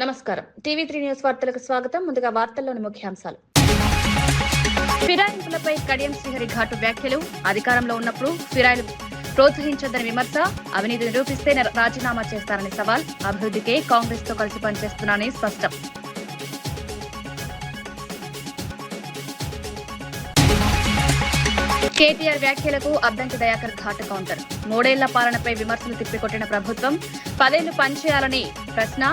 నమస్కారం. టీవీ3 న్యూస్ వార్తలకు స్వాగతం. ముందుగా వార్తల్లోని ముఖ్యాంశాలు. ఫిరాయింపులపై కడియం శ్రీహరి ఘాటు వ్యాఖ్యలు. అధికారంలో ఉన్నప్పుడు ఫిరాయిలు ప్రోత్సహించొద్దని విమర్శ. అవినీతి నిరూపిస్తే రాజీనామా చేస్తారని సవాల్. అభివృద్ధికే కాంగ్రెస్ తో కలిసి పనిచేస్తున్నారని స్పష్టం. కేటీఆర్ వ్యాఖ్యలకు అద్దంకి దయాకర్ ఘాటు కౌంటర్. 3 ఏళ్ల పాలనపై విమర్శలు తిప్పికొట్టిన ప్రభుత్వం 10 ఏళ్లు పనిచేయాలని ప్రశ్న.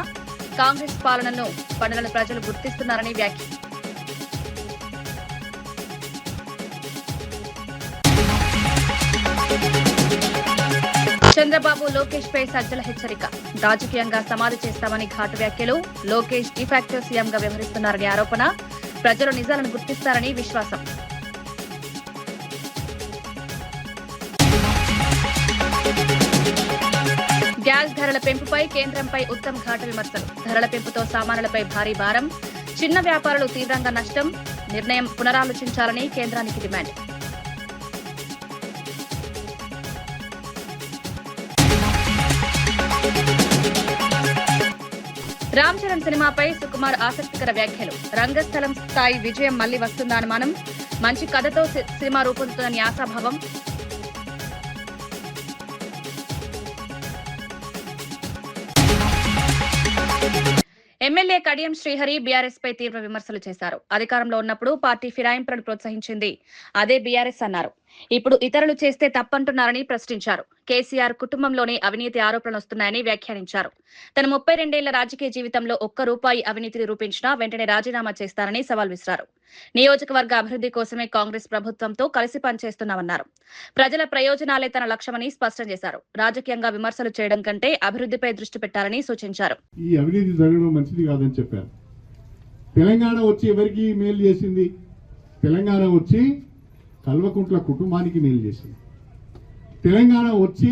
కాంగ్రెస్ పాలనను పనులను ప్రజలు గుర్తిస్తున్నారని వ్యాఖ్య. చంద్రబాబు లోకేష్ పై సజ్జల హెచ్చరిక. రాజకీయంగా సమాధి చేస్తామని ఘాటు వ్యాఖ్యలు. లోకేష్ డిఫాక్టో సీఎంగా వ్యవహరిస్తున్నారని ఆరోపణ. ప్రజలు నిజాలను గుర్తిస్తారని విశ్వాసం. గ్యాస్ ధరల పెంపుపై కేంద్రంపై ఉత్తమ్ ఘాటు విమర్శలు. ధరల పెంపుతో సామాన్యులపై భారీ భారం. చిన్న వ్యాపారులు తీవ్రంగా నష్టం. నిర్ణయం పునరాలోచించాలని కేంద్రానికి డిమాండ్. రామ్ చరణ్ సినిమాపై సుకుమార్ ఆసక్తికర వ్యాఖ్యలు. రంగస్థలం స్థాయి విజయం మళ్లీ వస్తుందా అనుమానం. మంచి కథతో సినిమా రూపొందుతుందని ఆశాభావం. ఎమ్మెల్యే కడియం శ్రీహరి బీఆర్ఎస్ పై తీవ్ర విమర్శలు చేశారు. అధికారంలో ఉన్నప్పుడు పార్టీ ఫిరాయింపులను ప్రోత్సహించింది అదే బీఆర్ఎస్ అన్నారు. ఇప్పుడు ఇతరులు చేస్తే తప్పంటున్నారని ప్రశ్నించారు. కేసీఆర్ కుటుంబంలోనే అవినీతి ఆరోపణలు వస్తున్నాయని వ్యాఖ్యానించారు. తన 32 ఏళ్ల రాజకీయ జీవితంలో ఒక్క రూపాయి అవినీతిని రూపించినా వెంటనే రాజీనామా చేస్తారని సవాల్ విసిరారు. నియోజకవర్గ అభివృద్ధి కోసమే కాంగ్రెస్ ప్రభుత్వంతో కలిసి పనిచేస్తున్నామన్నారు. ప్రజల ప్రయోజనాలే తన లక్ష్యమని స్పష్టం చేశారు. రాజకీయంగా విమర్శలు చేయడం కంటే అభివృద్ధిపై దృష్టి పెట్టాలని సూచించారు. ఈ అవినీతి జరగడం మంచిది కాదని చెప్పారు. తెలంగాణ వచ్చి ఎవరికి మేలు చేసింది? తెలంగాణ వచ్చి కల్వకుంట్ల కుటుంబానికి మేలు చేసింది. తెలంగాణ వచ్చి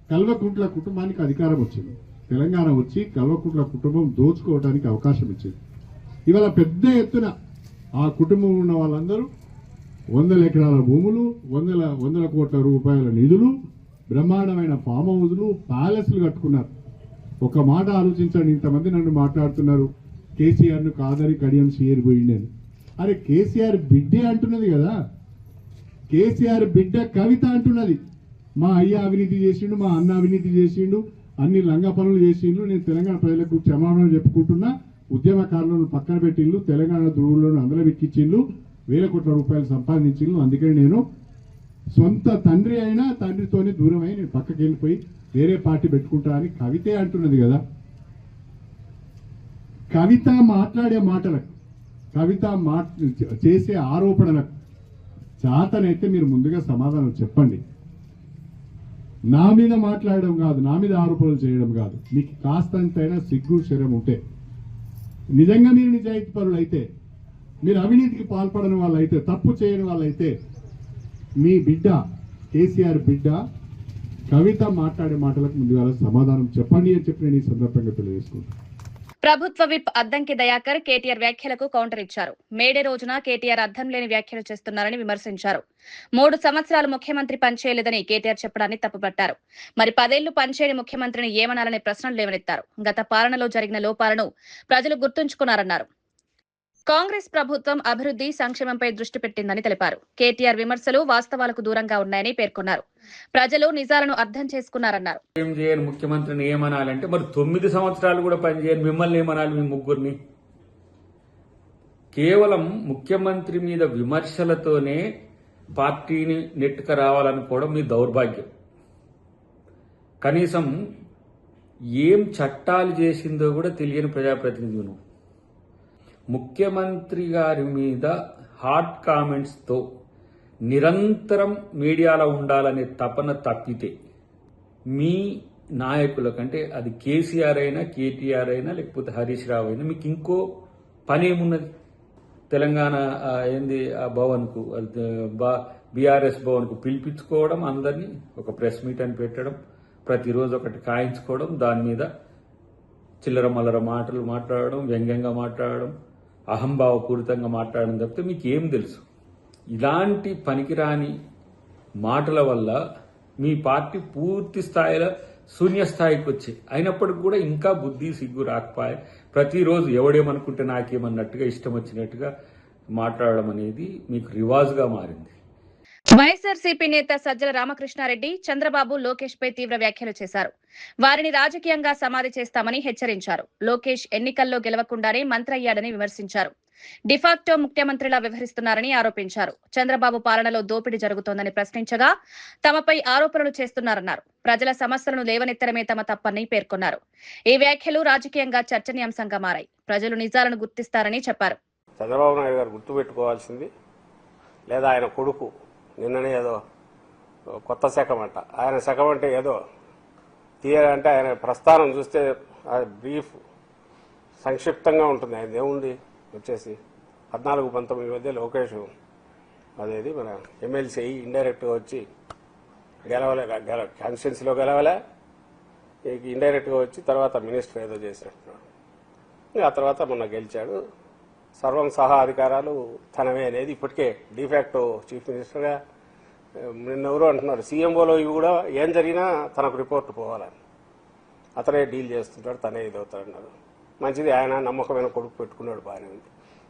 కల్వకుంట్ల కుటుంబానికి అధికారం వచ్చింది. తెలంగాణ వచ్చి కల్వకుంట్ల కుటుంబం దోచుకోవడానికి అవకాశం ఇచ్చింది. ఇవాళ పెద్ద ఎత్తున ఆ కుటుంబం ఉన్న వాళ్ళందరూ 100 ఎకరాల భూములు, వందల కోట్ల రూపాయల నిధులు, బ్రహ్మాండమైన ఫామ్ హౌజులు, ప్యాలెస్లు కట్టుకున్నారు. ఒక మాట ఆలోచించండి. ఇంతమంది నన్ను మాట్లాడుతున్నారు కేసీఆర్ను కాదని కడియం శ్రీహరి పోయిండని. అరే కేసీఆర్ బిడ్డే అంటున్నది కదా. కేసీఆర్ బిడ్డ కవిత అంటున్నది మా అయ్య అవినీతి చేసిండు, మా అన్న అవినీతి చేసిండు, అన్ని లంగ పనులు చేసిండు, నేను తెలంగాణ ప్రజలకు క్షమాపణ చెప్పుకుంటున్నా, ఉద్యమకారులను పక్కన పెట్టిండ్లు, తెలంగాణ ధ్రువులను అందలెక్కించిండ్లు, 1000 కోట్ల రూపాయలు సంపాదించిండ్లు, అందుకని నేను సొంత తండ్రి అయినా తండ్రితోనే దూరమై నేను పక్కకి వెళ్ళిపోయి వేరే పార్టీ పెట్టుకుంటా అని కవితే అంటున్నది కదా. కవిత మాట్లాడే మాటలకు, కవిత చేసే ఆరోపణలకు చాతనైతే మీరు ముందుగా సమాధానం చెప్పండి. నా మీద మాట్లాడడం కాదు, నా మీద ఆరోపణలు చేయడం కాదు. మీకు కాస్తంతైనా సిగ్గు శరం ఉంటే, నిజంగా మీరు నిజాయితీ పరులు అయితే, మీరు అవినీతికి పాల్పడని వాళ్ళైతే, తప్పు చేయని వాళ్ళైతే, మీ బిడ్డ కేసీఆర్ బిడ్డ కవిత మాట్లాడే మాటలకు ముందుగా సమాధానం చెప్పండి అని చెప్పి నేను ఈ సందర్భంగా తెలియజేసుకుంటాను. ప్రభుత్వ విప్ అద్దంకి దయాకర్ కేటీఆర్ వ్యాఖ్యలకు కౌంటర్ ఇచ్చారు. మేడే రోజున కేటీఆర్ అర్థం లేని వ్యాఖ్యలు చేస్తున్నారని విమర్శించారు. 3 సంవత్సరాలు ముఖ్యమంత్రి పనిచేయలేదని కేటీఆర్ చెప్పడాన్ని తప్పుపట్టారు. మరి 10 ఏళ్లు పనిచేయని ముఖ్యమంత్రిని ఏమనాలనే ప్రశ్నలు లేవనెత్తారు. గత పాలనలో జరిగిన లోపాలను ప్రజలు గుర్తుంచుకున్నారన్నారు. కాంగ్రెస్ ప్రభుత్వం అభివృద్ధి సంక్షేమంపై దృష్టి పెట్టిందని తెలిపారు. కేటీఆర్ విమర్శలు వాస్తవాలకు దూరంగా ఉన్నాయని పేర్కొన్నారు. ప్రజలు నిజాలను అర్థం చేసుకున్నారన్నారు. ఏం చేయని ముఖ్యమంత్రిని ఏమనాలంటే మరి 9 సంవత్సరాలు కూడా పనిచేయని మిమ్మల్ని ఏమనాలి? మీ ముగ్గురిని కేవలం ముఖ్యమంత్రి మీద విమర్శలతోనే పార్టీని నెట్టుకు రావాలనుకోవడం మీ దౌర్భాగ్యం. కనీసం ఏం చట్టాలు చేసిందో కూడా తెలియని ప్రజాప్రతినిధి నువ్వు. ముఖ్యమంత్రి గారి మీద హాట్ కామెంట్స్తో నిరంతరం మీడియాలో ఉండాలనే తపన తప్పితే మీ నాయకుల కంటే అది కేసీఆర్ అయినా, కేటీఆర్ అయినా, లేకపోతే హరీష్ రావు అయినా మీకు ఇంకో పని ఏమున్నది? తెలంగాణ ఏంది ఆ భవన్కు, బీఆర్ఎస్ భవన్కు పిలిపించుకోవడం, అందరినీ ఒక ప్రెస్ మీట్ అని పెట్టడం, ప్రతిరోజు ఒకటి కాయించుకోవడం, దాని మీద చిల్లర మల్లర మాటలు మాట్లాడడం, వ్యంగ్యంగా మాట్లాడడం, అహంభావపూరితంగా మాట్లాడడం తప్పితే మీకు ఏం తెలుసు? ఇలాంటి పనికిరాని మాటల వల్ల మీ పార్టీ పూర్తి స్థాయిలో శూన్యస్థాయికి వచ్చాయి. అయినప్పటికి కూడా ఇంకా బుద్ధి సిగ్గు రాకపోయే ప్రతిరోజు ఎవడేమనుకుంటే నాకేమన్నట్టుగా ఇష్టం వచ్చినట్టుగా మాట్లాడడం అనేది మీకు రివాజ్గా మారింది. వైఎస్ఆర్సీపీ నేత సజ్జల రామకృష్ణారెడ్డి చంద్రబాబు లోకేష్ పై తీవ్ర వ్యాఖ్యలు చేశారు. వారిని రాజకీయంగా సమాధి చేస్తామని హెచ్చరించారు. లోకేష్ ఎన్నికల్లో గెలవకుండానే మంత్రి అయ్యాడని విమర్శించారు. డిఫాక్టో ముఖ్యమంత్రిలా వ్యవహరిస్తున్నారని ఆరోపించారు. చంద్రబాబు పాలనలో దోపిడీ జరుగుతోందని ప్రశ్నించగా తమపై ఆరోపణలు చేస్తున్నారన్నారు. ప్రజల సమస్యలను లేవనెత్తడమే తమ తప్పని పేర్కొన్నారు. ఈ వ్యాఖ్యలు రాజకీయంగా చర్చనీయాంశంగా మారాయి. ప్రజలు నిజాలను గుర్తిస్తారని చెప్పారు. చంద్రబాబు నాయుడు గారు గుర్తుపెట్టుకోవాల్సింది, లేదా ఆయన కొడుకు నిన్ననే ఏదో కొత్త శకం అంట, ఆయన శకం అంటే ఏదో తీయాలంటే ఆయన ప్రస్థానం చూస్తే బ్రీఫ్ సంక్షిప్తంగా ఉంటుంది. ఆయన ఏముంది వచ్చేసి 14-19 మధ్య లోకేష్ అదేది మన ఎమ్మెల్సీ అయ్యి ఇండైరెక్ట్గా వచ్చి గెలవలే, కాన్స్టిట్యున్సీలో గెలవలే, ఇండైరెక్ట్గా వచ్చి తర్వాత మినిస్టర్ ఏదో చేసినట్టున్నాడు. ఆ తర్వాత మొన్న గెలిచాడు. సర్వం సహా అధికారాలు తనవే అనేది ఇప్పటికే డిఫాక్టో చీఫ్ మినిస్టర్గా నిన్నెవరో అంటున్నారు. సీఎంఓలో ఇవి కూడా ఏం జరిగినా తనకు రిపోర్ట్ పోవాలని అతనే డీల్ చేస్తుంటాడు, తనే ఇదవుతాడన్నారు. మంచిది, ఆయన నమ్మకమైన కొడుకు పెట్టుకున్నాడు, బాగానే ఉంది.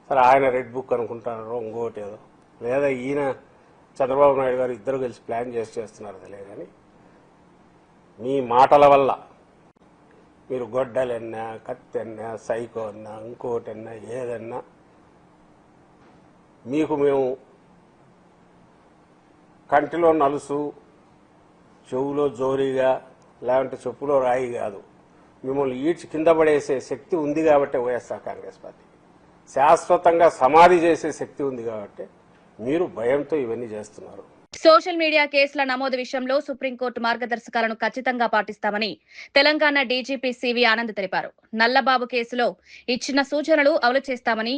సరే ఆయన రెడ్ బుక్ అనుకుంటున్నారో ఇంకోటి ఏదో, లేదా ఈయన చంద్రబాబు నాయుడు గారు ఇద్దరు కలిసి ప్లాన్ చేస్తున్నారు తెలియదు. కానీ మీ మాటల వల్ల మీరు గొడ్డలన్నా, కత్తెన్నా, సైకో అన్నా, ఇంకోటన్నా, ఏదన్నా మీకు మేము కంటిలో నలుసు, చెవులో జోరీగా, లేదంటే చెప్పులో రాయి కాదు, మిమ్మల్ని ఈడ్చి కింద పడేసే శక్తి ఉంది కాబట్టి వైఎస్ఆర్ కాంగ్రెస్ పార్టీ శాశ్వతంగా సమాధి చేసే శక్తి ఉంది కాబట్టి మీరు భయంతో ఇవన్నీ చేస్తున్నారు. సోషల్ మీడియా కేసుల నమోదు విషయంలో సుప్రీంకోర్టు మార్గదర్శకాలను ఖచ్చితంగా పాటిస్తామని తెలంగాణ డీజీపీ సివి ఆనంద్ తెలిపారు. నల్లబాబు కేసులో ఇచ్చిన సూచనలు అమలు చేస్తామని,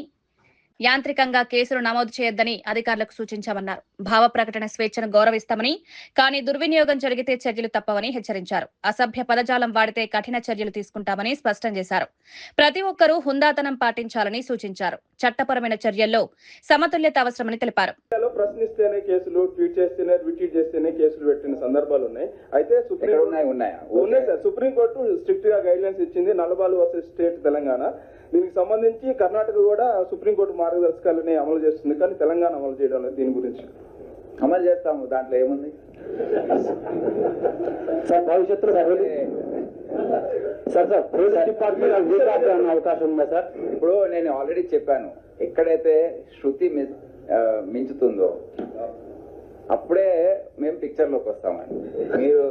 యాంత్రికంగా కేసులు నమోదు చేయొద్దని అధికారులకు సూచించామన్నారు. భావ ప్రకటన స్వేచ్ఛను గౌరవిస్తామని, కానీ దుర్వినియోగం జరిగితే చర్యలు తప్పవని హెచ్చరించారు. అసభ్య పదజాలం వాడితే కఠిన చర్యలు తీసుకుంటామని స్పష్టం చేశారు. ప్రతి ఒక్కరూ హుందాతనం పాటించాలని సూచించారు. చట్టపరమైన చర్యల్లో సమతుల్యత అవసరమని తెలిపారు. ప్రశ్నిస్తేనే కేసులు, ట్వీట్ చేస్తేనే రిట్వీట్ చేస్తేనే కేసులు పెట్టిన సందర్భాలు ఉన్నాయి. అయితే ఉన్నాయి సార్. సుప్రీంకోర్టు స్ట్రిక్ట్ గా గైడ్ లైన్స్ ఇచ్చింది. నల్లబాలు వర్సెస్ స్టేట్ తెలంగాణ. దీనికి సంబంధించి కర్ణాటక కూడా సుప్రీంకోర్టు మార్గదర్శకాలని అమలు చేస్తుంది, కానీ తెలంగాణ అమలు చేయడం లేదు. దీని గురించి అమలు చేస్తాము, దాంట్లో ఏముంది సార్? భవిష్యత్తులో అవకాశం ఉందా సార్? ఇప్పుడు నేను ఆల్రెడీ చెప్పాను, ఎక్కడైతే శృతి మించుతుందో అప్పుడే మేము పిక్చర్లోకి వస్తామండి. మీరు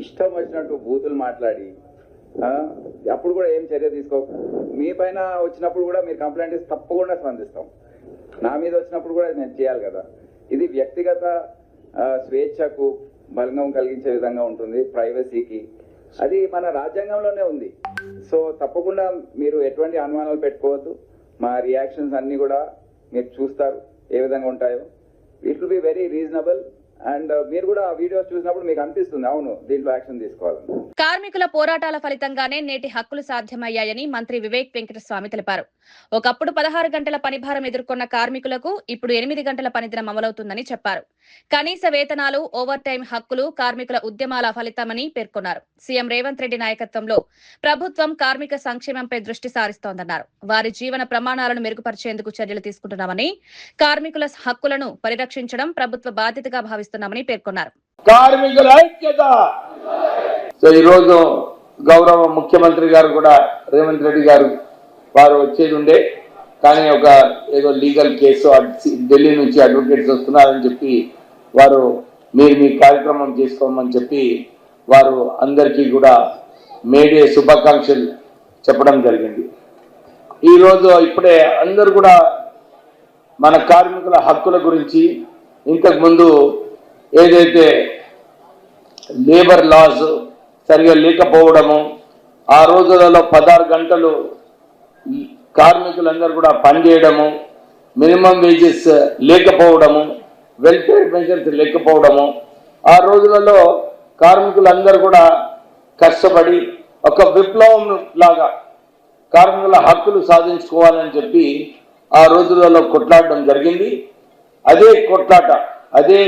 ఇష్టం వచ్చినట్టు బూతులు మాట్లాడి అప్పుడు కూడా ఏం చర్య తీసుకో. మీ పైన వచ్చినప్పుడు కూడా మీరు కంప్లైంట్ ఇస్తే తప్పకుండా స్పందిస్తాం. నా మీద వచ్చినప్పుడు కూడా నేను చేయాలి కదా. ఇది వ్యక్తిగత స్వేచ్ఛకు భంగం కలిగించే విధంగా ఉంటుంది, ప్రైవసీకి. అది మన రాజ్యాంగంలోనే ఉంది. సో తప్పకుండా మీరు ఎటువంటి అనుమానాలు పెట్టుకోవద్దు. మా రియాక్షన్స్ అన్ని కూడా మీరు చూస్తారు ఏ విధంగా ఉంటాయో. It will be very reasonable. And మీరు కూడా ఆ వీడియోస్ చూసినప్పుడు మీకు అనిపిస్తుంది, అవును దీంట్లో యాక్షన్ తీసుకోవాలని. కార్మికుల పోరాటాల ఫలితంగానే నేటి హక్కులు సాధ్యమయ్యాయని మంత్రి వివేక్ వెంకటస్వామి తెలిపారు. ఒకప్పుడు 16 గంటల పనిభారం ఎదుర్కొన్న కార్మికులకు ఇప్పుడు 8 గంటల పనిదినం అమలవుతుందని చెప్పారు. కనీస వేతనాలు, ఓవర్ టైం హక్కులు కార్మికుల ఉద్యమాల ఫలితమని పేర్కొన్నారు. సీఎం రేవంత్ రెడ్డి నాయకత్వంలో ప్రభుత్వం కార్మిక సంక్షేమంపై దృష్టి సారిస్తోందన్నారు. వారి జీవన ప్రమాణాలను మెరుగుపరిచేందుకు చర్యలు తీసుకుంటున్నామని, కార్మికుల హక్కులను పరిరక్షించడం ప్రభుత్వ బాధ్యతగా భావిస్తున్నామని పేర్కొన్నారు. కార్మికుల ఐక్యత. సో ఈరోజు గౌరవ ముఖ్యమంత్రి గారు కూడా రేవంత్ రెడ్డి గారు వారు వచ్చేది ఉండే, కానీ ఒక ఏదో లీగల్ కేసు ఢిల్లీ నుంచి అడ్వకేట్స్ వస్తున్నారని చెప్పి వారు మీరు మీ కార్యక్రమం చేసుకోమని చెప్పి వారు అందరికీ కూడా మేడే శుభాకాంక్షలు చెప్పడం జరిగింది. ఈరోజు ఇప్పుడే అందరూ కూడా మన కార్మికుల హక్కుల గురించి, ఇంతకుముందు ఏదైతే లేబర్ లాస్ సరిగా లేకపోవడము, ఆ రోజులలో 16 గంటలు కార్మికులందరూ కూడా పనిచేయడము, మినిమం వేజెస్ లేకపోవడము, వెల్ఫేర్ పెన్షన్స్ లేకపోవడము, ఆ రోజులలో కార్మికులందరూ కూడా కష్టపడి ఒక విప్లవం లాగా కార్మికుల హక్కులు సాధించుకోవాలని చెప్పి ఆ రోజులలో కొట్లాడడం జరిగింది. అదే కొట్లాట, అదే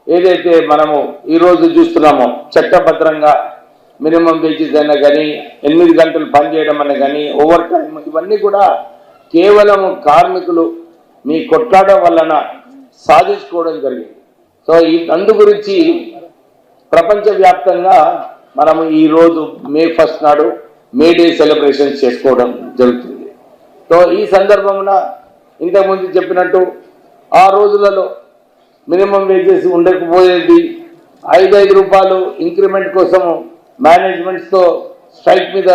ఏదైతే మనము ఈరోజు చూస్తున్నామో చట్టబద్ధంగా మినిమం వేజెస్ అయినా కానీ 8 గంటలు పనిచేయడం అన్నా కానీ ఓవర్ టైం ఇవన్నీ కూడా కేవలం కార్మికులు మీ కొట్లాడడం వలన సాధించుకోవడం జరిగింది. సో అందు గురించి ప్రపంచవ్యాప్తంగా మనము ఈరోజు May 1 నాడు మే డే సెలబ్రేషన్స్ చేసుకోవడం జరుగుతుంది. సో ఈ సందర్భంలో ఇంతకుముందు చెప్పినట్టు ఆ రోజులలో మినిమం వేజెస్ ఉండకపోయేది, 5 రూపాయలు ఇంక్రిమెంట్ కోసం మేనేజ్మెంట్స్తో స్ట్రైక్ మీద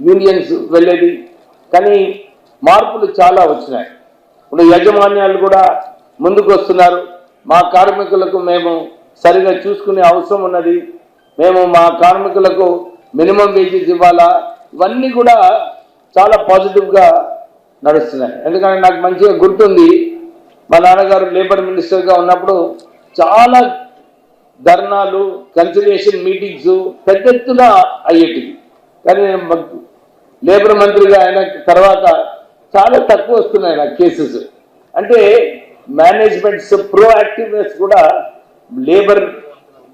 యూనియన్స్ వెళ్ళేది. కానీ మార్పులు చాలా వచ్చినాయి. ఇప్పుడు యాజమాన్యాలు కూడా ముందుకు వస్తున్నారు. మా కార్మికులకు మేము సరిగా చూసుకునే అవసరం ఉన్నది, మేము మా కార్మికులకు మినిమం వేజెస్ ఇవ్వాలా, ఇవన్నీ కూడా చాలా పాజిటివ్గా నడుస్తున్నాయి. ఎందుకంటే నాకు మంచిగా గుర్తుంది, మా నాన్నగారు లేబర్ మినిస్టర్గా ఉన్నప్పుడు చాలా ధర్నాలు, కన్సిలియేషన్ మీటింగ్స్ పెద్ద ఎత్తున అయ్యేటివి. కానీ లేబర్ మంత్రిగా అయిన తర్వాత చాలా తక్కువ వస్తున్నాయి నాకు కేసెస్. అంటే మేనేజ్మెంట్స్ ప్రోయాక్టివ్నెస్ కూడా లేబర్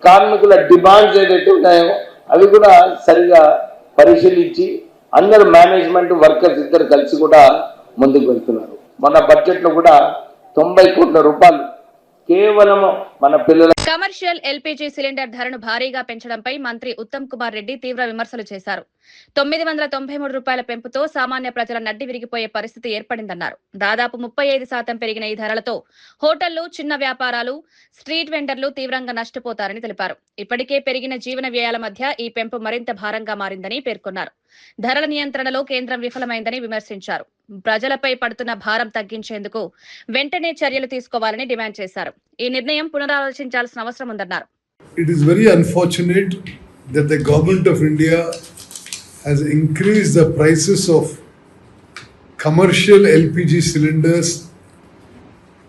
కార్మికుల డిమాండ్స్ ఏదైతే ఉన్నాయో అవి కూడా సరిగా పరిశీలించి అందరు మేనేజ్మెంట్ వర్కర్స్ ఇద్దరు కలిసి కూడా ముందుకు వెళ్తున్నారు. మన బడ్జెట్లో కూడా 90 కోట్ల రూపాయలు కేవలం మన పిల్లల కమర్షియల్ ఎల్పీజీ సిలిండర్ ధరను భారీగా పెంచడంపై మంత్రి ఉత్తమ్ కుమార్ రెడ్డి తీవ్ర విమర్శలు చేశారు. 993 రూపాయల పెంపుతో సామాన్య ప్రజల నడ్డి విరిగిపోయే పరిస్థితి ఏర్పడిందన్నారు. దాదాపు 35% పెరిగిన ఈ ధరలతో హోటళ్లు, చిన్న వ్యాపారాలు, స్ట్రీట్ వెండర్లు తీవ్రంగా నష్టపోతారని తెలిపారు. ఇప్పటికే పెరిగిన జీవన వ్యయాల మధ్య ఈ పెంపు మరింత భారంగా మారిందని పేర్కొన్నారు. ధరల నియంత్రణలో కేంద్రం విఫలమైందని విమర్శించారు. ప్రజలపై పడుతున్న భారం తగ్గించేందుకు వెంటనే చర్యలు తీసుకోవాలని డిమాండ్ చేశారు. ఈ నిర్ణయం పునరాలోచించాల్సిన అవసరం ఉందన్నారు. It is very unfortunate that the government of India has increased the prices of commercial LPG cylinders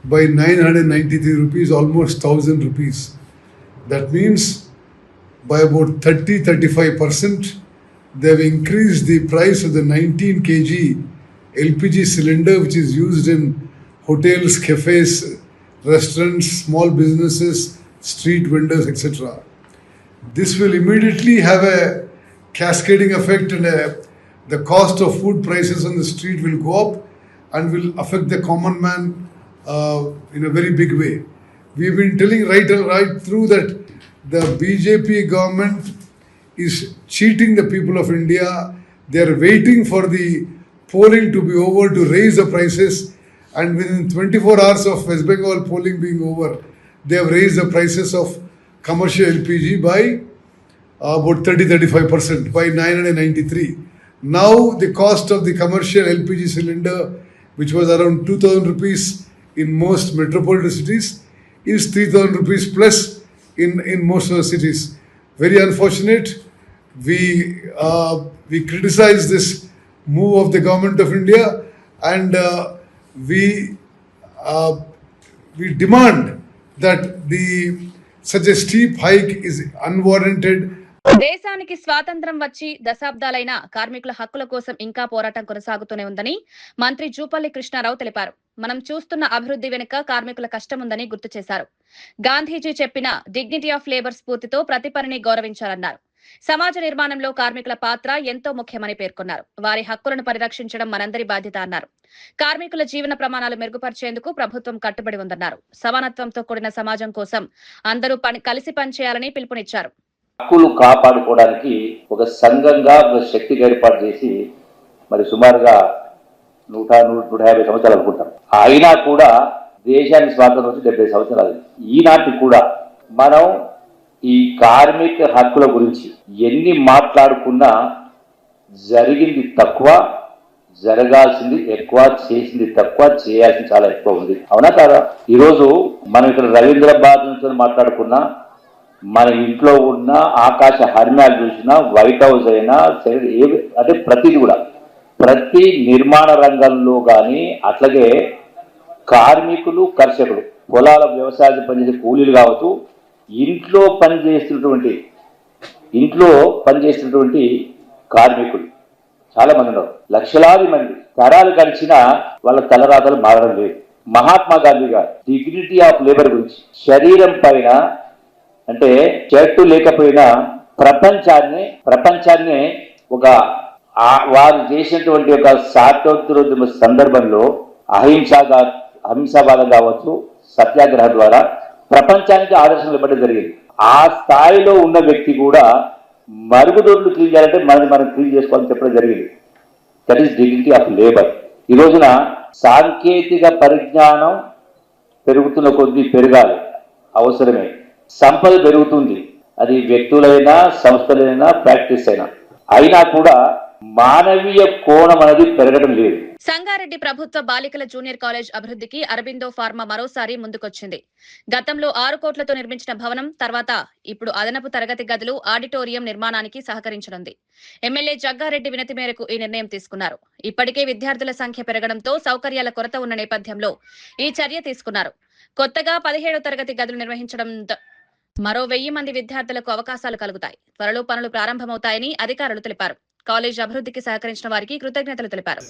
by 993 rupees, almost 1000 rupees. That means by about 30-35%, they have increased the price of the 19 kg LPG cylinder, which is used in hotels, cafes, restaurants, small businesses, street vendors, etc. This will immediately have a cascading effect, and the cost of food prices on the street will go up and will affect the common man in a very big way. We've been telling right through that the BJP government is cheating the people of India. They are waiting for the polling to be over to raise the prices, and within 24 hours of West Bengal polling being over, they have raised the prices of commercial LPG by about 30-35%, by 993. Now the cost of the commercial LPG cylinder, which was around 2000 rupees in most metropolitan cities, is 3000 rupees plus in most of the cities. Very unfortunate. We criticize this move of the government of India, and we demand that such a steep hike is unwarranted. దేశానికి స్వాతంత్ర్యం వచ్చి దశాబ్దాలైన కార్మికుల హక్కుల కోసం ఇంకా పోరాటం కొనసాగుతూనే ఉందని మంత్రి జూపల్లి కృష్ణారావు తెలిపారు. మనం చూస్తున్న అభివృద్ధి వెనుక కార్మికుల కష్టం ఉందని గుర్తు చేశారు. గాంధీజీ చెప్పిన డిగ్నిటీ ఆఫ్ లేబర్ స్ఫూర్తితో ప్రతి పనిని గౌరవించాలన్నారు. సమాజ నిర్మాణంలో కార్మికుల పాత్ర ఎంతో ముఖ్యమని పేర్కొన్నారు. వారి హక్కులను పరిరక్షించడం మనందరి బాధ్యత అన్నారు. కార్మికుల జీవన ప్రమాణాలు మెరుగుపరిచేందుకు ప్రభుత్వం కట్టుబడి ఉందన్నారు. సమానత్వంతో కూడిన సమాజం కోసం అందరూ కలిసి పనిచేయాలని పిలుపునిచ్చారు. హక్కులు కాపాడుకోవడానికి ఒక సంఘంగా ఒక శక్తిగా ఏర్పాటు చేసి మరి సుమారుగా 100-150 సంవత్సరాలు అనుకుంటాం. అయినా కూడా దేశానికి స్వాతంత్రం వచ్చి 70 సంవత్సరాలు. ఈనాటి కూడా మనం ఈ కార్మిక హక్కుల గురించి ఎన్ని మాట్లాడుకున్నా జరిగింది తక్కువ, జరగాల్సింది ఎక్కువ, చేసింది తక్కువ, చేయాల్సింది చాలా ఎక్కువ ఉంది. అవునా కాదా? ఈరోజు మనం ఇక్కడ రవీంద్రబాద్ నుంచి మాట్లాడుకున్నా, మన ఇంట్లో ఉన్న ఆకాశ హర్మ్యాలు చూసినా, వైట్ హౌస్ అయినా సరే, అంటే ప్రతిది కూడా ప్రతి నిర్మాణ రంగంలో కానీ, అట్లాగే కార్మికులు, కర్షకులు, పొలాల వ్యవసాయం పనిచేసే కూలీలు కావచ్చు, ఇంట్లో పనిచేస్తున్నటువంటి కార్మికులు చాలా మంది ఉన్నారు. లక్షలాది మంది. తరాలు గడిచినా వాళ్ళ తలరాతలు మారడం లేదు. మహాత్మా గాంధీ గారు డిగ్నిటీ ఆఫ్ లేబర్ గురించి, శరీరం పైన అంటే షర్టు లేకపోయినా ప్రపంచాన్ని ఒక వారు చేసినటువంటి ఒక స్వాతంత్రోద్యమ సందర్భంలో అహింసావాదం కావచ్చు, సత్యాగ్రహం ద్వారా ప్రపంచానికి ఆదర్శం ఇవ్వడం జరిగింది. ఆ స్థాయిలో ఉన్న వ్యక్తి కూడా మరుగుదొడ్లు క్లీన్ చేయాలంటే మనం క్లీన్ చేసుకోవాలని చెప్పడం జరిగింది. That is dignity of labour. ఈ రోజున సాంకేతిక పరిజ్ఞానం పెరుగుతున్న కొద్దీ పెరగాలి, అవసరమే. సంపద పెరుగుతుంది, అది వ్యక్తులైనా సంస్థలైనా ప్రాక్టీస్ అయినా కూడా మానవీయ కోణం అనేది పెరగడం లేదు. సంగారెడ్డి ప్రభుత్వ బాలికల జూనియర్ కాలేజ్ అభివృద్ధికి అరబిందో ఫార్మా మరోసారి ముందుకొచ్చింది. గతంలో 6 కోట్లతో నిర్మించిన భవనం తర్వాత ఇప్పుడు అదనపు తరగతి గదులు, ఆడిటోరియం నిర్మాణానికి సహకరించనుంది. ఎమ్మెల్యే జగ్గారెడ్డి వినతి మేరకు ఈ నిర్ణయం తీసుకున్నారు. ఇప్పటికే విద్యార్థుల సంఖ్య పెరగడంతో సౌకర్యాల కొరత ఉన్న నేపథ్యంలో ఈ చర్య తీసుకున్నారు. కొత్తగా 17వ తరగతి గదులు నిర్వహించడంతో మరో 1000 మంది విద్యార్థులకు అవకాశాలు కలుగుతాయి. త్వరలో పనులు ప్రారంభమవుతాయని అధికారులు తెలిపారు. కాలేజ్ అభివృద్ధికి సహకరించిన వారికి కృతజ్ఞతలు తెలిపారు.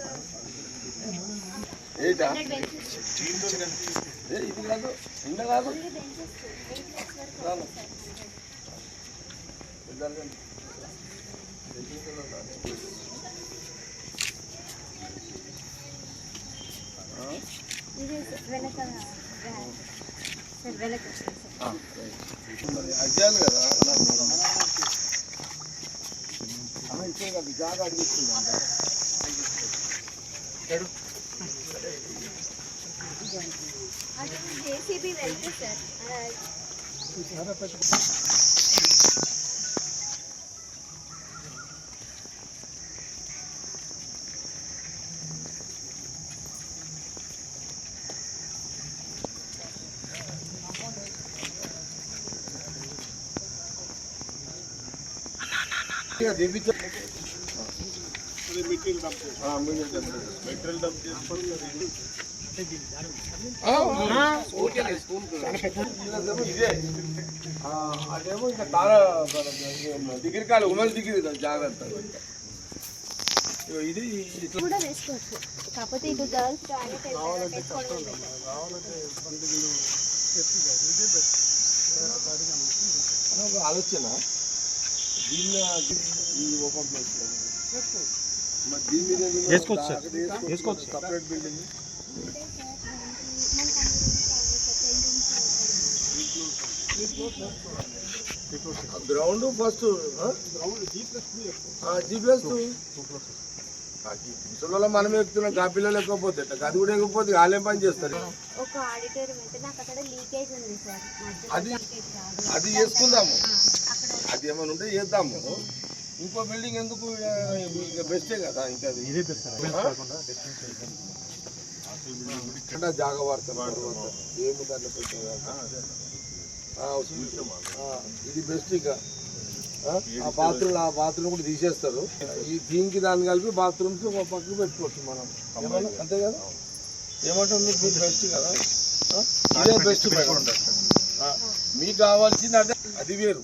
జేసీబీ వెళ్తే సార్ అదేమో ఇంకా చాలా డిగ్రీ కాదు, ఉమెన్స్ డిగ్రీ జాగ్రత్త. ఇది కూడా వేసుకోవచ్చు, కాకపోతే ఇది గర్ల్స్ ఆలోచన దీన్ని ఈ ఓపెన్ ప్లేస్ మరి దీని మీద వేసుకోవచ్చు సపరేట్ బిల్డింగ్. గ్రౌండ్ ఫస్ట్ ముసలిలో మనం ఎక్కుతున్నాం, గా పిల్లలు ఎక్కకపోతే అది కూడా ఎక్కకపోతే వాళ్ళేం పని చేస్తారు. ఒక ఆడిటోరియం అయితే నాకు అక్కడ లీకేజ్ ఉంది సార్, అది చేసుకుందాము, అది ఏమైనా ఉంటే చేద్దాము. ఇంకో బిల్డింగ్ ఎందుకు, బెస్టే కదా. ఇంకా జాగా వాడతారు ఏమి దాంట్లో ఇది బెస్ట్. ఇక ఆ బాత్రూమ్ కూడా తీసేస్తారు. ఈ దీనికి దాన్ని కలిపి బాత్రూమ్స్ ఒక పక్కన పెట్టుకోవచ్చు మనం, ఏమన్నా అంతే కదా. ఏమంటారు మీకు బెస్ట్ కదా, ఇదే బెస్ట్. మీకు కావాల్సింది అదే, అది వేరు,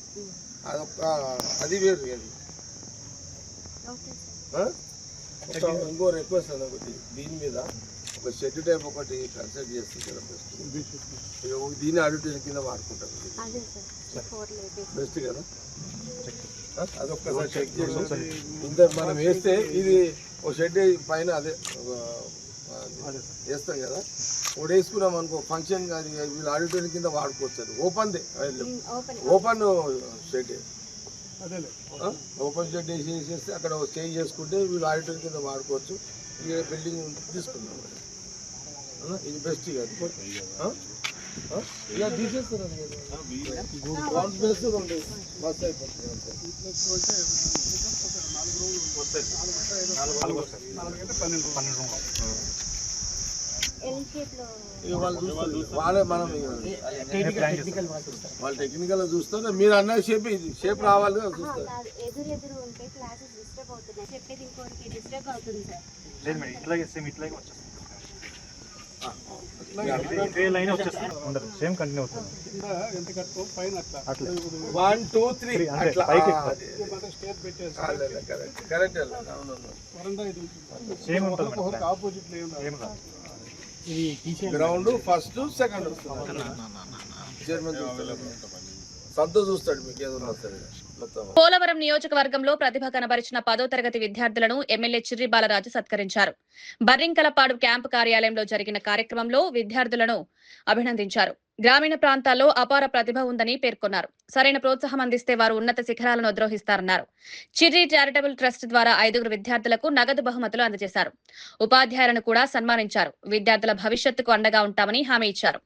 అదొక అది వేరు. ఇంకో రిక్వెస్ట్ అని ఒకటి, దీని మీద ఒక షెడ్ టైప్ ఒకటి కన్స్ట్రక్ట్ చేస్తుంది కదా బెస్ట్. దీన్ని అడ్వర్టైజ్ కింద వాడుకుంటారు, బెస్ట్ కదా. అదొక్కసారి చెక్ చేసి ఇంత మనం వేస్తే ఇది ఒక షెడ్ పైన అదే వేస్తాం కదా, ఒకటి వేసుకున్నాం అనుకో ఫంక్షన్ కానీ వీళ్ళు ఆడిటోరియం కింద వాడుకోవచ్చు. అది ఓపెన్ షెడ్, ఓపెన్ షెడ్ వేసేస్తే అక్కడ స్టే చేసుకుంటే వీళ్ళు ఆడిటోరియం కింద వాడుకోవచ్చు. ఈ బిల్డింగ్ తీసుకున్నాం, ఇది బెస్ట్ కాదు. ఇలా తీసేస్తారు గ్రౌండ్ ప్లేస్ రెండు బస్ అయిపోతుంది. వాళ్ళే మనం వాళ్ళు టెక్నికల్ గా చూస్తారు. మీరు అన్న షేప్ ఇది షేప్ రావాలి చూస్తారు. సేమ్ కంటిన్యూ అవుతుంది. 1 2 3 కరెక్ట్. గ్రౌండ్ ఫస్ట్ సెకండ్ వస్తుంది. సంతో చూస్తాడు, మీకు ఏదో సరే. పోలవరం నియోజకవర్గంలో ప్రతిభ కనబరిచిన 10వ తరగతి విద్యార్థులను ఎమ్మెల్యే చిర్రి బాలరాజు సత్కరించారు. బర్రింకలపాడు క్యాంపు కార్యాలయంలో జరిగిన కార్యక్రమంలో విద్యార్థులను అభినందించారు. గ్రామీణ ప్రాంతాల్లో అపార ప్రతిభ ఉందని పేర్కొన్నారు. సరైన ప్రోత్సాహం అందిస్తే వారు ఉన్నత శిఖరాలను అధిరోహిస్తారన్నారు. చిర్రి చారిటబుల్ ట్రస్ట్ ద్వారా 5 విద్యార్థులకు నగదు బహుమతులు అందజేశారు. ఉపాధ్యాయులను కూడా సన్మానించారు. విద్యార్థుల భవిష్యత్తుకు అండగా ఉంటామని హామీ ఇచ్చారు.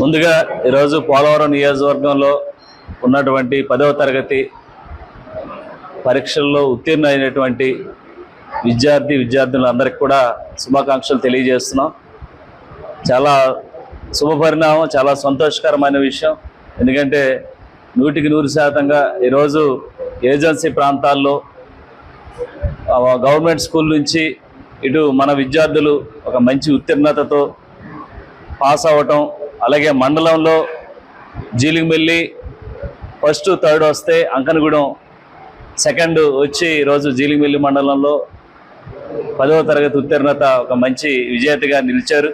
ముందుగా ఈరోజు పోలవరం నియోజకవర్గంలో ఉన్నటువంటి 10వ తరగతి పరీక్షల్లో ఉత్తీర్ణమైనటువంటి విద్యార్థులందరికీ కూడా శుభాకాంక్షలు తెలియజేస్తున్నాం. చాలా శుభపరిణామం, చాలా సంతోషకరమైన విషయం. ఎందుకంటే 100% ఈరోజు ఏజెన్సీ ప్రాంతాల్లో గవర్నమెంట్ స్కూల్ నుంచి ఇటు మన విద్యార్థులు ఒక మంచి ఉత్తీర్ణతతో పాస్ అవ్వటం, అలాగే మండలంలో జీలింగమిల్లి ఫస్ట్ 3rd వస్తే అంకనగూడెం 2nd వచ్చి ఈరోజు జీలింగమిల్లి మండలంలో 10వ తరగతి ఉత్తీర్ణత ఒక మంచి విజేతగా నిలిచారు.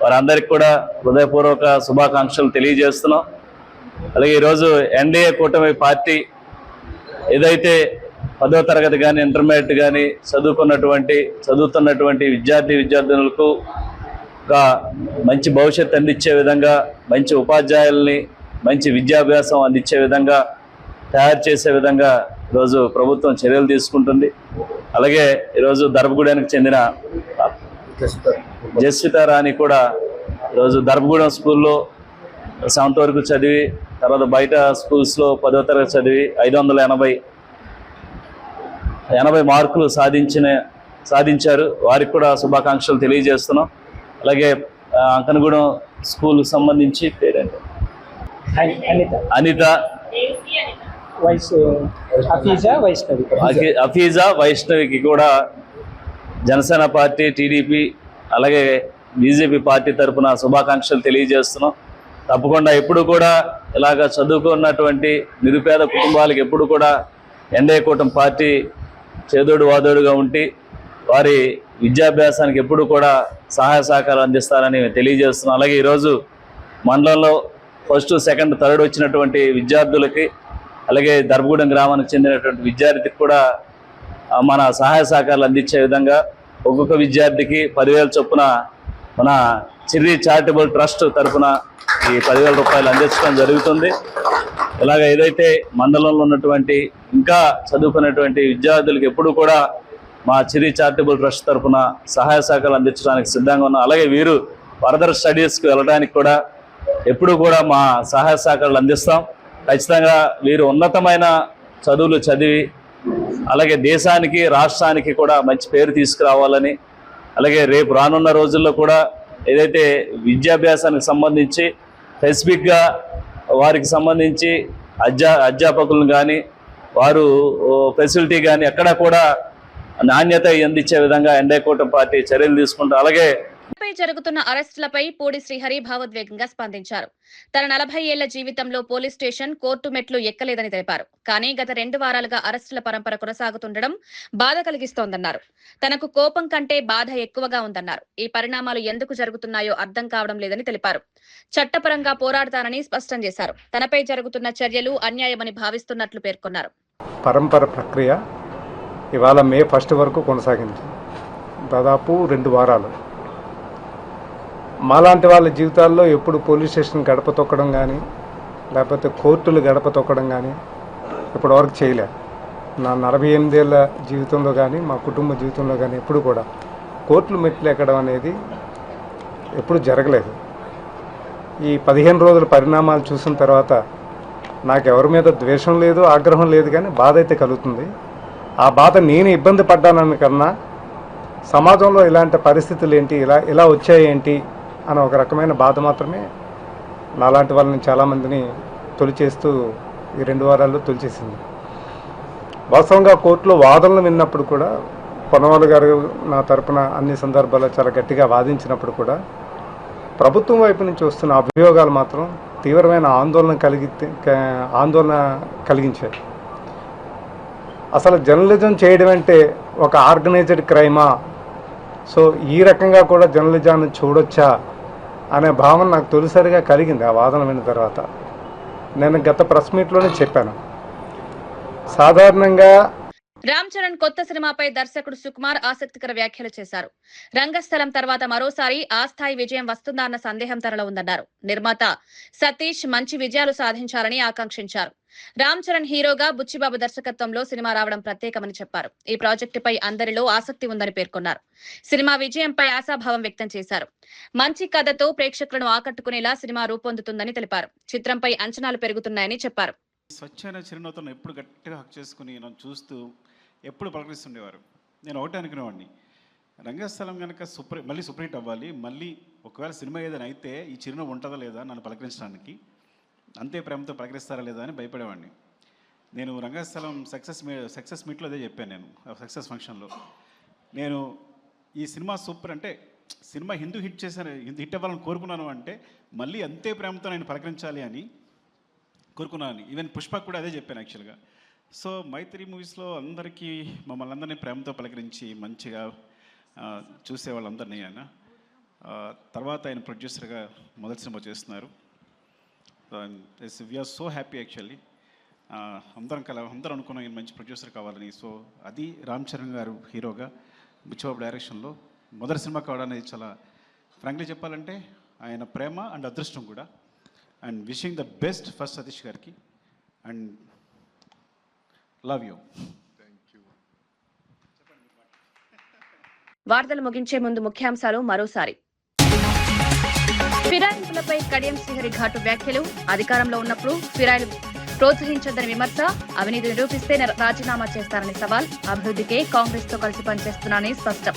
వారందరికీ కూడా హృదయపూర్వక శుభాకాంక్షలు తెలియజేస్తున్నాం. అలాగే ఈరోజు ఎన్డీఏ కూటమి పార్టీ ఏదైతే 10వ తరగతి కానీ ఇంటర్మీడియట్ కానీ చదువుతున్నటువంటి విద్యార్థులకు ఒక మంచి భవిష్యత్తు అందించే విధంగా, మంచి ఉపాధ్యాయుల్ని మంచి విద్యాభ్యాసం అందించే విధంగా తయారు చేసే విధంగా ఈరోజు ప్రభుత్వం చర్యలు తీసుకుంటుంది. అలాగే ఈరోజు దర్భగూడెనికి చెందిన జస్విత రాణి కూడా ఈరోజు దర్భగూడెం స్కూల్లో 7th వరకు చదివి తర్వాత బయట స్కూల్స్లో 10వ తరగతి చదివి 580 మార్కులు సాధించారు. వారికి కూడా శుభాకాంక్షలు తెలియజేస్తున్నాం. అలాగే అంకనగూడెం స్కూల్ సంబంధించి పేరేంటి, అనిత, అఫీజా వైష్ణవికి కూడా జనసేన పార్టీ, టీడీపీ అలాగే బీజేపీ పార్టీ తరఫున శుభాకాంక్షలు తెలియజేస్తున్నాం. తప్పకుండా ఎప్పుడు కూడా ఇలాగ చదువుకున్నటువంటి నిరుపేద కుటుంబాలకు ఎప్పుడు కూడా ఎన్డీఏ కూటమి పార్టీ చేదోడు వాదోడుగా ఉండి వారి విద్యాభ్యాసానికి ఎప్పుడు కూడా సహాయ సహకారాలు అందిస్తారని తెలియజేస్తున్నాం. అలాగే ఈరోజు మండలంలో ఫస్ట్, సెకండ్, థర్డ్ వచ్చినటువంటి విద్యార్థులకి అలాగే దర్భగూడెం గ్రామానికి చెందినటువంటి విద్యార్థికి కూడా మన సహాయ సహకారాలు అందించే విధంగా ఒక్కొక్క విద్యార్థికి 10,000 చొప్పున మన చిర్రి చారిటబుల్ ట్రస్ట్ తరఫున ఈ 10,000 రూపాయలు అందించడం జరుగుతుంది. ఇలాగ ఏదైతే మండలంలో ఉన్నటువంటి ఇంకా చదువుకున్నటువంటి విద్యార్థులకు ఎప్పుడు కూడా మా చిర్రి చారిటబుల్ ట్రస్ట్ తరఫున సహాయ సహకారాలు అందించడానికి సిద్ధంగా ఉన్నాం. అలాగే వీరు ఫర్దర్ స్టడీస్కి వెళ్ళడానికి కూడా ఎప్పుడు కూడా మా సహాయ సహకారాలు అందిస్తాం. ఖచ్చితంగా వీరు ఉన్నతమైన చదువులు చదివి అలాగే దేశానికి, రాష్ట్రానికి కూడా మంచి పేరు తీసుకురావాలని, అలాగే రేపు రానున్న రోజుల్లో కూడా ఏదైతే విద్యాభ్యాసానికి సంబంధించి స్పెసిఫిక్గా వారికి సంబంధించి అధ్యాపకులను కానీ వారు ఫెసిలిటీ కానీ ఎక్కడ కూడా నాణ్యత అందించే విధంగా ఎన్డీఏ కూటమి పార్టీ చర్యలు తీసుకుంటారు. అలాగే జరుగుతున్న అరెస్టులపై పూడి శ్రీహరి భావోద్వేగంగా స్పందించారు. తన 40 ఏళ్ల జీవితంలో పోలీస్ స్టేషన్, కోర్టు మెట్లు ఎక్కలేదని తెలిపారు. కానీ గత 2 వారాలుగా అరెస్టుల పరంపర కొనసాగుతుండడం బాధ కలిగిస్తోందన్నారు. తనకు కోపం కంటే బాధ ఎక్కువగా ఉందన్నారు. ఈ పరిణామాలు ఎందుకు జరుగుతున్నాయో అర్థం కావడం లేదని తెలిపారు. చట్టపరంగా పోరాడతానని స్పష్టం చేశారు. తనపై జరుగుతున్న చర్యలు అన్యాయమని భావిస్తున్నట్లు పేర్కొన్నారు. పరంపర ప్రక్రియ ఇవాళ మే 1 వరకు కొనసాగింది. దాదాపు 2 వారాలు. మాలాంటి వాళ్ళ జీవితాల్లో ఎప్పుడు పోలీస్ స్టేషన్ గడప తొక్కడం కానీ, లేకపోతే కోర్టులు గడప తొక్కడం కానీ ఇప్పటివరకు చేయలే. నా 48 ఏళ్ళ జీవితంలో కానీ మా కుటుంబ జీవితంలో కానీ ఎప్పుడు కూడా కోర్టులు మెట్లు ఎక్కడం అనేది ఎప్పుడు జరగలేదు. ఈ 15 రోజుల పరిణామాలు చూసిన తర్వాత నాకు ఎవరి మీద ద్వేషం లేదు, ఆగ్రహం లేదు, కానీ బాధ అయితే కలుగుతుంది. ఆ బాధ నేను ఇబ్బంది పడ్డానని కన్నా సమాజంలో ఇలాంటి పరిస్థితులు ఏంటి, ఇలా వచ్చాయి ఏంటి అని ఒక రకమైన బాధ మాత్రమే నాలాంటి వాళ్ళని చాలామందిని తొలిచేస్తూ ఈ 2 వారాల్లో తొలిచేసింది. వాస్తవంగా కోర్టులో వాదనలు విన్నప్పుడు కూడా పొన్నవాళ్ళు గారు నా తరపున అన్ని సందర్భాల్లో చాలా గట్టిగా వాదించినప్పుడు కూడా ప్రభుత్వం వైపు నుంచి వస్తున్న అభియోగాలు మాత్రం తీవ్రమైన ఆందోళన కలిగించాయి. అసలు జర్నలిజం చేయడం అంటే ఒక ఆర్గనైజ్డ్ క్రైమా, సో ఈ రకంగా కూడా జర్నలిజాన్ని చూడొచ్చా అనే భావన నాకు తొలిసారిగా కలిగింది ఆ వాదన విన్న తర్వాత. నేను గత ప్రెస్ మీట్లోనే చెప్పాను, సాధారణంగా రామ్ చరణ్ కొత్త సినిమాపై దర్శకుడు సుకుమార్ ఆసక్తికర వ్యాఖ్యలు చేశారు. రంగస్థలం తర్వాత మరోసారి ఆ స్థాయి విజయం వస్తుందా అన్న సందేహం తనలో ఉందన్నారు. నిర్మాత సతీష్ మంచి విజయాలు సాధించాలని ఆకాంక్షించారు. రామ్ చరణ్ హీరోగా బుచ్చిబాబు దర్శకత్వంలో సినిమా రావడం ప్రత్యేకమని చెప్పారు. ఈ ప్రాజెక్టుపై అందరిలో ఆసక్తి ఉందని పేర్కొన్నారు. సినిమా విజయంపై ఆశాభావం వ్యక్తం చేశారు. మంచి కథతో ప్రేక్షకులను ఆకట్టుకునేలా సినిమా రూపొందుతుందని తెలిపారు. చిత్రంపై అంచనాలు పెరుగుతున్నాయని చెప్పారు. స్వచ్ఛమైన చిరునవ్వుతో ఎప్పుడు గట్టిగా హక్ చేసుకుని నన్ను చూస్తూ ఎప్పుడు పలకరిస్తుండేవారు. నేను ఒకటే అనుకునేవాడిని, రంగస్థలం కనుక మళ్ళీ సూపర్ హిట్ అవ్వాలి, మళ్ళీ ఒకవేళ సినిమా ఏదైనా అయితే ఈ చిరునవ్వు ఉంటుందా లేదా నన్ను పలకరించడానికి, అంతే ప్రేమతో పలకరిస్తారా లేదా అని భయపడేవాడిని. నేను రంగస్థలం సక్సెస్ మీట్లో అదే చెప్పాను. నేను సక్సెస్ ఫంక్షన్లో నేను ఈ సినిమా సూపర్ అంటే సినిమా హిట్ అవ్వాలని కోరుకున్నాను అంటే మళ్ళీ అంతే ప్రేమతో నేను పలకరించాలి అని కోరుకున్నాను. ఈవెన్ పుష్పకు కూడా అదే చెప్పాను యాక్చువల్గా. సో మైత్రి మూవీస్లో అందరికీ మమ్మల్ని అందరినీ ప్రేమతో పలకరించి మంచిగా చూసేవాళ్ళందరినీ ఆయన తర్వాత ఆయన ప్రొడ్యూసర్గా మొదటి సినిమా చేస్తున్నారు. We're so happy actually. అందరూ అనుకున్నాం ఆయన మంచి ప్రొడ్యూసర్ కావాలని. సో అది రామ్ చరణ్ గారు హీరోగా బుచ్చిబాబు డైరెక్షన్లో మొదటి సినిమా కావడం అనేది చాలా ఫ్రాంక్లీ చెప్పాలంటే ఆయన ప్రేమ అండ్ అదృష్టం కూడా. And wishing the best first Satish గారికి అండ్ లవ్ యూ. వార్తలు ముగించే ముందు ముఖ్యాంశాలు మరోసారి. ఫిరాయింపులపై కడియం శ్రీహరి ఘాటు వ్యాఖ్యలు. అధికారంలో ఉన్నప్పుడు ఫిరాయిలు ప్రోత్సహించొద్దని విమర్శ. అవినీతి నిరూపిస్తే రాజీనామా చేస్తారని సవాల్. అభివృద్ధికే కాంగ్రెస్ తో కలిసి పనిచేస్తున్నానని స్పష్టం.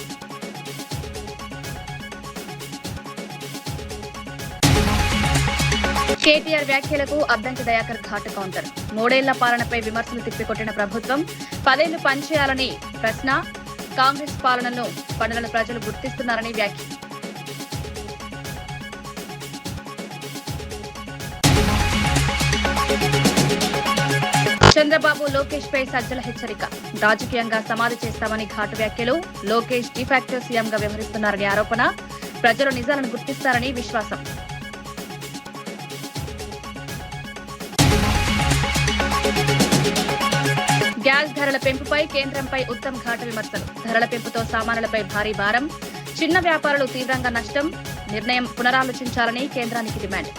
కేటీఆర్ వ్యాఖ్యలకు అద్దంకి దయాకర్ ఘాటు కౌంటర్. 3 ఏళ్ల పాలనపై విమర్శలు తిప్పికొట్టిన ప్రభుత్వం 10 ఏళ్లు పనిచేయాలని ప్రశ్న. కాంగ్రెస్ పాలనలో పనులను ప్రజలు గుర్తిస్తున్నారని వ్యాఖ్య. చంద్రబాబు లోకేష్ పై సజ్జల హెచ్చరిక. రాజకీయంగా సమాధి చేస్తామని ఘాటు వ్యాఖ్యలు. లోకేష్ డిఫాక్టో సీఎంగా వ్యవహరిస్తున్నారని ఆరోపణ. ప్రజలు నిజాలను గుర్తిస్తారని విశ్వాసం. గ్యాస్ ధరల పెంపుపై కేంద్రంపై ఉత్తమ్ ఘాటు విమర్శలు. ధరల పెంపుతో సామాన్యులపై భారీ భారం. చిన్న వ్యాపారులు తీవ్రంగా నష్టం. నిర్ణయం పునరాలోచించాలని కేంద్రానికి డిమాండ్.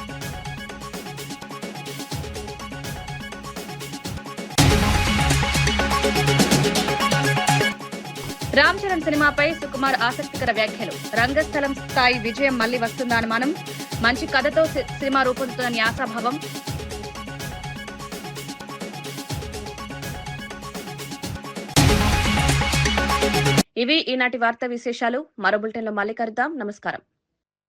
రామ్ చరణ్ సినిమాపై సుకుమార్ ఆసక్తికర వ్యాఖ్యలు. రంగస్థలం స్థాయి విజయం మళ్లీ వస్తుందా అనుమానం. మంచి కథతో సినిమా రూపొందుతుందని ఆశాభావం. ఇవి ఈనాటి వార్తా విశేషాలు. మరో బులెటిన్లో మళ్ళీ కలుద్దాం. నమస్కారం.